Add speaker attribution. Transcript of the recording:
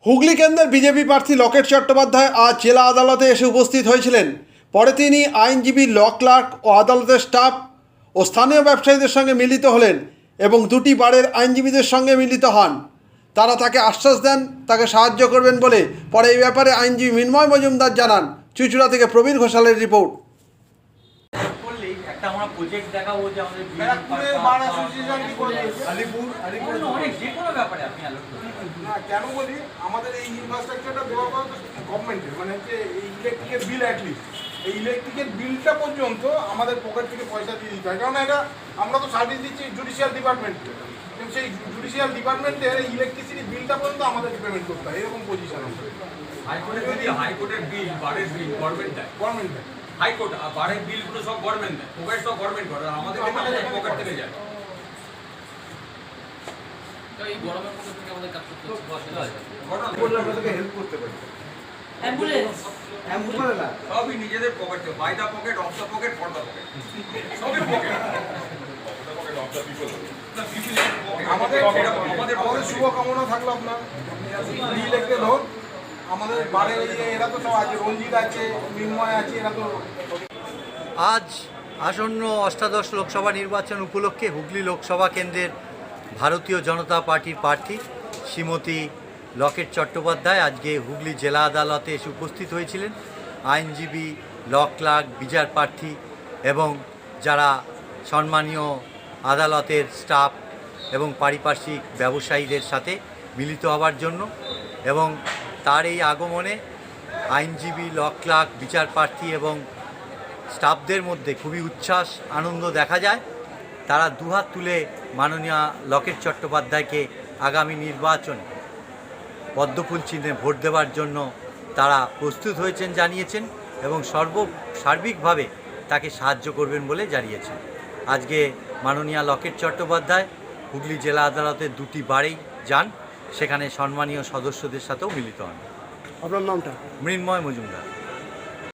Speaker 1: হুগলি কেন্দ্রের বিজেপি প্রার্থী লকেট চট্টোপাধ্যায় আজ জেলা আদালতে এসে উপস্থিত হয়েছিলেন। পরে তিনি আইনজীবী, ল ক্লার্ক ও আদালতের স্টাফ ও স্থানীয় ব্যবসায়ীদের সঙ্গে মিলিত হলেন এবং দুটি বারের আইনজীবীদের সঙ্গে মিলিত হন। তারা তাকে আশ্বাস দেন তাকে সাহায্য করবেন বলে। পরে এই ব্যাপারে আইনজীবী মৃন্ময় মজুমদার জানান। চুঁচুড়া থেকে প্রবীণ ঘোষালের রিপোর্ট।
Speaker 2: একটা আমরা প্রজেক্ট দেখাবো যে আমাদের যে কোনো ব্যাপারে আপনি
Speaker 3: না কেন বলি, আমাদের এই ইনফ্রাস্ট্রাকচারটা দেওয়া গভর্নমেন্টের, মানে হচ্ছে এই ইলেকট্রিকের বিল, অ্যাটলিস্ট এই ইলেকট্রিকের বিলটা পর্যন্ত আমাদের পকেট থেকে পয়সা দিয়ে দিতে হয়। কারণ এটা আমরা তো সার্ভিস দিচ্ছি জুডিশিয়াল ডিপার্টমেন্টকে, কিন্তু সেই জুডিশিয়াল ডিপার্টমেন্টের এই ইলেকট্রিসিটি বিলটা পর্যন্ত আমাদের পেমেন্ট করতে হয়। এরকম পজিশন
Speaker 4: হাইকোর্টের বিল, বারের বিল গভর্নমেন্ট দেয়। হাইকোর্ট আর বারের বিলগুলো সব গভর্নমেন্ট দেয়, পকেট সব গভর্নমেন্ট করে, আর আমাদের পকেট থেকে যায়।
Speaker 2: এই গরমের মধ্যে থেকে আমাদের কাজ করতে
Speaker 3: আপনাদেরকে হেল্প করতে পারি।
Speaker 4: সবই নিজেদের পকেট থেকে, by the pocket, of the pocket, for the pocket, সবই পকেট।
Speaker 3: আমাদের শুভকামনা থাকলো আপনার ইলেক্টেড হোক। আমাদের বাড়ির এরা তো সব আছে, রঞ্জিত আছে, মৃন্ময় আছে, এরা তো।
Speaker 5: আজ আসন্ন অষ্টাদশ লোকসভা নির্বাচন উপলক্ষে হুগলি লোকসভা কেন্দ্রের ভারতীয় জনতা পার্টির প্রার্থী শ্রীমতী লকেট চট্টোপাধ্যায় আজকে হুগলি জেলা আদালতে এসে উপস্থিত হয়েছিলেন। আইনজীবী, ল ক্লার্ক, বিচার প্রার্থী এবং যারা সম্মানীয় আদালতের স্টাফ এবং পারিপার্শ্বিক ব্যবসায়ীদের সাথে মিলিত হওয়ার জন্য, এবং তার এই আগমনে আইনজীবী, ল ক্লার্ক, বিচার প্রার্থী এবং স্টাফদের মধ্যে খুবই উচ্ছ্বাস, আনন্দ দেখা যায়। তারা দুহাত তুলে মাননীয় লকেট চট্টোপাধ্যায়কে আগামী নির্বাচনে পদ্মফুল চিহ্নে ভোট দেওয়ার জন্য তারা প্রস্তুত হয়েছেন জানিয়েছেন এবং সার্বিকভাবে তাকে সাহায্য করবেন বলে জানিয়েছেন। আজকে মাননীয় লকেট চট্টোপাধ্যায় হুগলি জেলা আদালতের দুটি বারেই যান, সেখানে সম্মানীয় সদস্যদের সাথেও মিলিত হন।
Speaker 1: আপনার নামটা?
Speaker 5: মৃন্ময় মজুমদার।